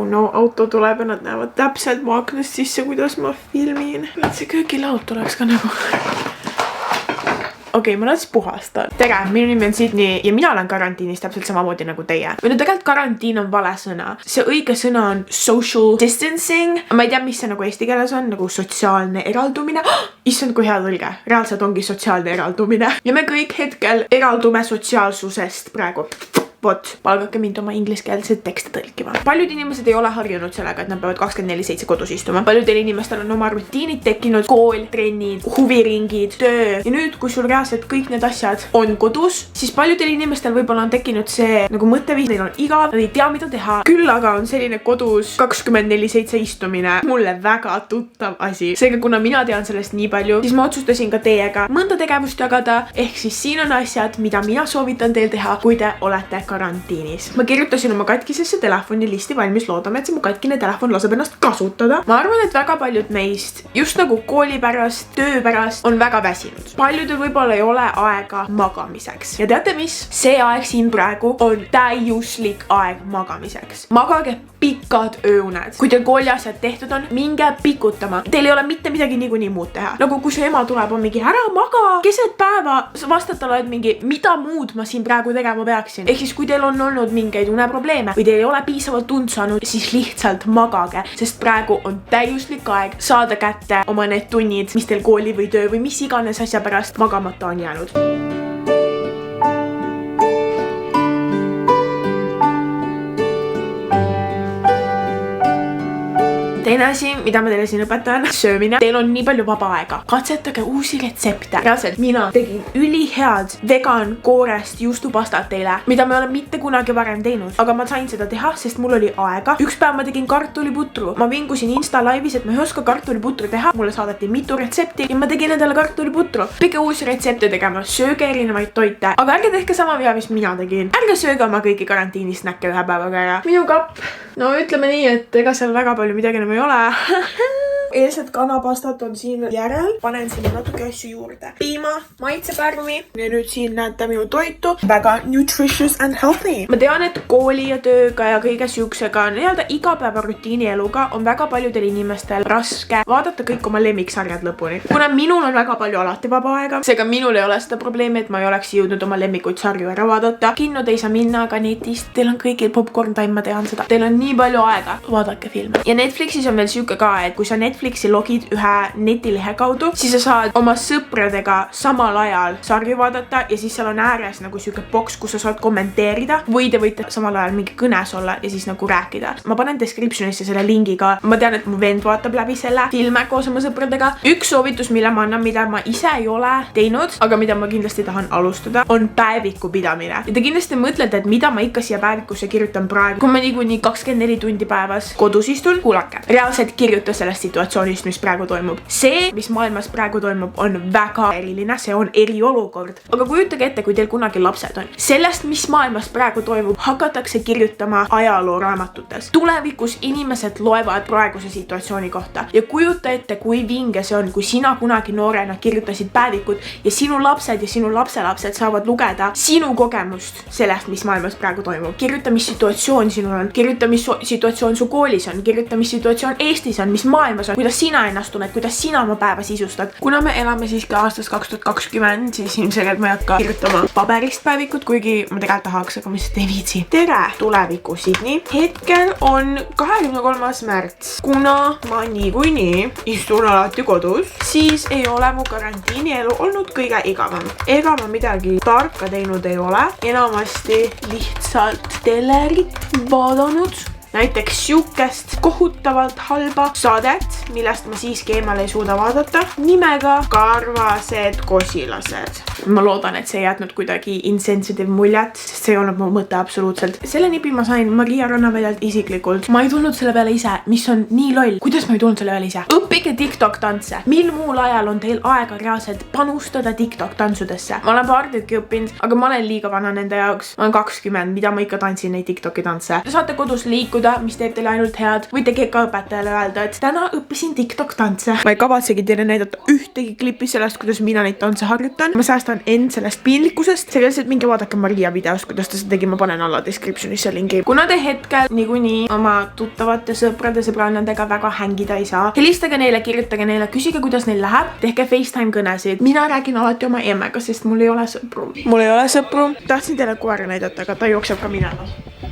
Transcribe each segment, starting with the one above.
no auto tuleb ja nad näevad täpselt mu aknast sisse, kuidas ma filmin. Et see köögilaud tuleks ka nagu. Okei, ma siis puhastan. Tere, minu nimi on Sydney ja mina olen karantiinis täpselt samamoodi nagu teie. Või no tegelikult karantiin on vale sõna. See õige sõna on social distancing. Ma ei tea, mis see nagu eesti keeles on, nagu sotsiaalne eraldumine. Issand, kui hea tõlge. Reaalselt ongi sotsiaalne eraldumine. Ja me kõik hetkel eraldume sotsiaalsusest praegu. Vot, palgake mind oma ingliskeelset tekste tõlkima. Paljud inimesed ei ole harjunud sellega, et nad peavad 24/7 kodus istuma. Paljudel inimestel on oma rutiinid tekkinud, kool, trennid, huviringid, töö. Ja nüüd, kui sul reaalselt kõik need asjad on kodus, siis paljudel inimestel võib-olla on tekkinud see nagu mõtteviis, neil on igav, nad ei tea, mida teha. Küll aga on selline kodus 24/7 istumine mulle väga tuttav asi. Seega, kuna mina tean sellest nii palju, siis ma otsustasin ka teiega mõnda tegevust jagada. Ehk siis siin on asjad, mida mina soovitan teil teha, kui te olete karantiinis. Ma kirjutasin oma katkisesse telefonilisti valmis, loodame, et see mu katkine telefon laseb ennast kasutada. Ma arvan, et väga paljud meist just nagu kooli pärast, töö pärast on väga väsinud. Paljudel võib-olla ei ole aega magamiseks. Ja teate mis? See aeg siin praegu on täiuslik aeg magamiseks. Magage pikad ööuned. Kui teil kooli asjad tehtud on, minge pikutama. Teil ei ole mitte midagi niikuinii muud teha. Nagu kui su ema tuleb, on mingi ära maga keset päeva, vastad talle, et mingi mida muud ma siin praegu tegema peaksin. Ehk siis kui teil on olnud mingeid uneprobleeme või teil ei ole piisavalt und saanud, siis lihtsalt magage, sest praegu on täiuslik aeg saada kätte oma need tunnid, mis teil kooli või töö või mis iganes asja pärast magamata on jäänud. Teine asi, mida ma teile siin õpetan, söömine. Teil on nii palju vaba aega. Katsetage uusi retsepte. Reaalselt, mina tegin ülihead vegan koorest juustupastat teile, mida me olen mitte kunagi varem teinud. Aga ma sain seda teha, sest mul oli aega. Üks päev ma tegin kartuliputru. Ma vingusin Insta laivis, et ma ei oska kartuliputru teha. Mulle saadeti mitu retsepti ja ma tegin endale kartuliputru. Pigge uusi retsepte tegema, sööge erinevaid toite. Aga ärge tehke sama vea, mis mina tegin. Ärge sööge oma kõiki karantiinis snäkke ühe päevaga ära. Minu kapp. No ütleme nii, et ega seal väga palju midagi enam ei ole. Eelsed kanapastat on siin järel. Panen sinna natuke asju juurde. Piima, maitsepärmi ja nüüd siin näete minu toitu. Väga nutritious and healthy. Ma tean, et kooli ja tööga ja kõige siuksega nii-öelda igapäeva rutiini eluga on väga paljudel inimestel raske vaadata kõik oma lemmiksarjad lõpuni. Kuna minul on väga palju alati vaba aega, seega minul ei ole seda probleemi, et ma ei oleks jõudnud oma lemmikuid sarju ära vaadata. Kinnod ei saa minna, aga netist. Teil on kõigil popcorn time, ma tean seda. Teil on nii palju aega. Vaadake filme. Ja Netflixis on veel siuke ka, et kui sa Netflixi logid ühe netilehe kaudu, siis sa saad oma sõpradega samal ajal sarju vaadata ja siis seal on ääres nagu siuke boks, kus sa saad kommenteerida või te võite samal ajal mingi kõnes olla ja siis nagu rääkida. Ma panen descriptionisse selle lingiga. Ma tean, et mu vend vaatab läbi selle filme koos oma sõpradega. Üks soovitus, mille ma annan, mida ma ise ei ole teinud, aga mida ma kindlasti tahan alustada, on päeviku pidamine. Ja te kindlasti mõtlete, et mida ma ikka siia päevikusse kirjutan praegu, kui ma niikuinii 24 tundi päevas kodus istun. Kuulake, reaalselt kirjuta sellest situatsioonist, mis praegu toimub. See, mis maailmas praegu toimub, on väga eriline, see on eriolukord. Aga kujutage ette, kui teil kunagi lapsed on. Sellest, mis maailmas praegu toimub, hakatakse kirjutama ajalooraamatutes. Tulevikus inimesed loevad praeguse situatsiooni kohta ja kujuta ette, kui vinge see on, kui sina kunagi noorena kirjutasid päevikut ja sinu lapsed ja sinu lapselapsed saavad lugeda sinu kogemust sellest, mis maailmas praegu toimub. Kirjuta, mis situatsioon sinul on, kirjuta, mis situatsioon su koolis on, kirjuta, mis situatsioon Eestis on, mis maailmas on, kuidas sina ennast tunned, kuidas sina oma päeva sisustad. Kuna me elame siiski aastas 2020, siis ilmselgelt ma ei hakka kirjutama paberist päevikut, kuigi ma tegelikult tahaks, aga ma lihtsalt ei viitsi. Tere tuleviku Sydney. Hetkel on 23. märts. Kuna ma niikuinii istun alati kodus, siis ei ole mu karantiinielu olnud kõige igavam. Ega ma midagi tarka teinud ei ole. Enamasti lihtsalt telerit vaadanud. Näiteks siukest kohutavalt halba saadet, millest ma siiski eemale ei suuda vaadata, nimega Karvased kosilased. Ma loodan, et see ei jätnud kuidagi insensitive muljet, sest see ei olnud mu mõte absoluutselt. Selle nipi ma sain Maria Rannaväljalt isiklikult. Ma ei tulnud selle peale ise, mis on nii loll. Kuidas ma ei tulnud selle peale ise? Õppige TikTok tantse. Mil muul ajal on teil aega reaalselt panustada TikTok tantsudesse? Ma olen paar tükki õppinud, aga ma olen liiga vana nende jaoks. Ma olen 20, mida ma ikka tantsin neid TikToki tantse. Te saate kodus liikuda, mis teeb teile ainult head. Võite ka õpetajale öelda, et täna õppisin TikTok tantse. Ma ei kavatsegi teile näidata ühtegi klippi sellest, kuidas mina neid tantse harjutan. Ma säästan vabastan end sellest piinlikkusest. See lihtsalt minge vaadake Maria videost, kuidas ta seda tegi, ma panen alla descriptionisse lingi. Kuna te hetkel niikuinii oma tuttavate sõprannadega väga hängida ei saa, helistage neile, kirjutage neile, küsige, kuidas neil läheb, tehke FaceTime kõnesid. Mina räägin alati oma emmega, sest mul ei ole sõpru. Tahtsin teile koera näidata, aga ta jookseb ka minema.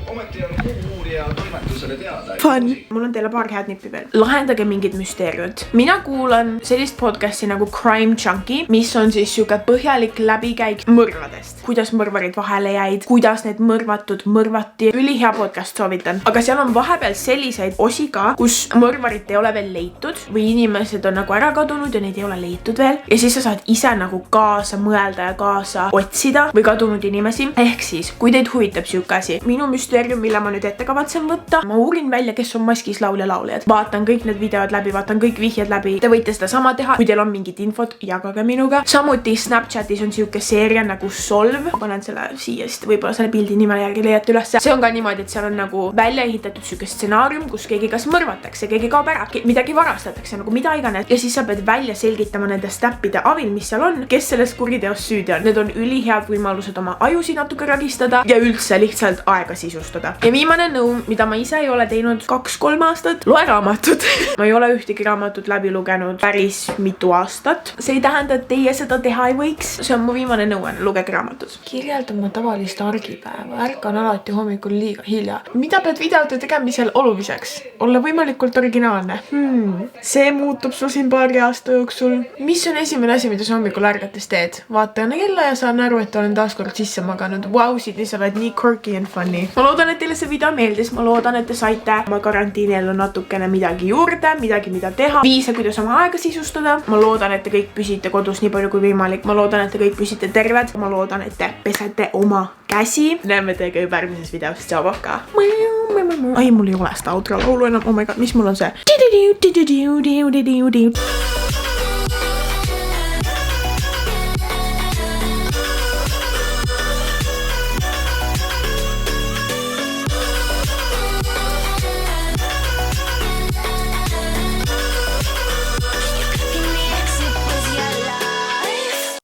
Ometi on uurija toimetusele teada. Fun. Mul on teile paar head nippi veel. Lahendage mingid müsteeriumid. Mina kuulan sellist podcasti nagu Crime Junkie, mis on siis siuke põhjalik läbikäik mõrvadest. Kuidas mõrvarid vahele jäid, kuidas need mõrvatud mõrvati. Ülihea podcast, soovitan. Aga seal on vahepeal selliseid osi ka, kus mõrvarit ei ole veel leitud või inimesed on nagu ära kadunud ja neid ei ole leitud veel. Ja siis sa saad ise nagu kaasa mõelda ja kaasa otsida või kadunud inimesi. Ehk siis, kui teid huvitab siuke asi, minu müsteerium, mille ma nüüd ette kavatsen võtta, ma uurin välja, kes on maskis lauljad. Vaatan kõik need videod läbi, vaatan kõik vihjed läbi. Te võite seda sama teha, kui teil on mingit infot, jagage minuga. Samuti Snapchatis on siuke seeria nagu Solve. Ma panen selle siia, sest võib-olla selle pildi nimel järgi leiate üles. See on ka niimoodi, et seal on nagu välja ehitatud siuke stsenaarium, kus keegi kas mõrvatakse, keegi kaob ära, midagi varastatakse, nagu mida iganes. Ja siis sa pead välja selgitama nende täppide abil, mis seal on, kes selles kuriteos süüdi on. Need on ülihead võimalused oma ajusi natuke ragistada ja üldse lihtsalt aega sisustada. Ja viimane nõu, mida ma ise ei ole teinud 2-3 aastat, loe raamatut. Ma ei ole ühtegi raamatut läbi lugenud päris mitu aastat. See ei tähenda, et teie seda teha ei võiks. See on mu viimane nõu, lugege raamatut. Kirjelda oma tavalist argipäeva. Ärkan alati hommikul liiga hilja. Mida pead videote tegemisel oluliseks? Olla võimalikult originaalne. See muutub sul siin paari aasta jooksul. Mis on esimene asi, mida sa hommikul ärgates teed? Vaata enne kella ja saan aru, et olen taaskord sisse maganud. Wow, Sydney, sa oled nii quirky and funny. Ma loodan, et teile see video meeldis. Ma loodan, et te saite oma karantiiniellu natukene midagi juurde, midagi, mida teha, viise, kuidas oma aega sisustada. Ma loodan, et te kõik püsite kodus nii palju kui võimalik. Ma loodan, et te kõik püsite terved. Ma loodan, et te pesete oma käsi. Näeme teiega juba järgmises videos. Ciao, pakka. Ai, mul ei ole seda outro laulu enam. Oh my god, mis mul on see?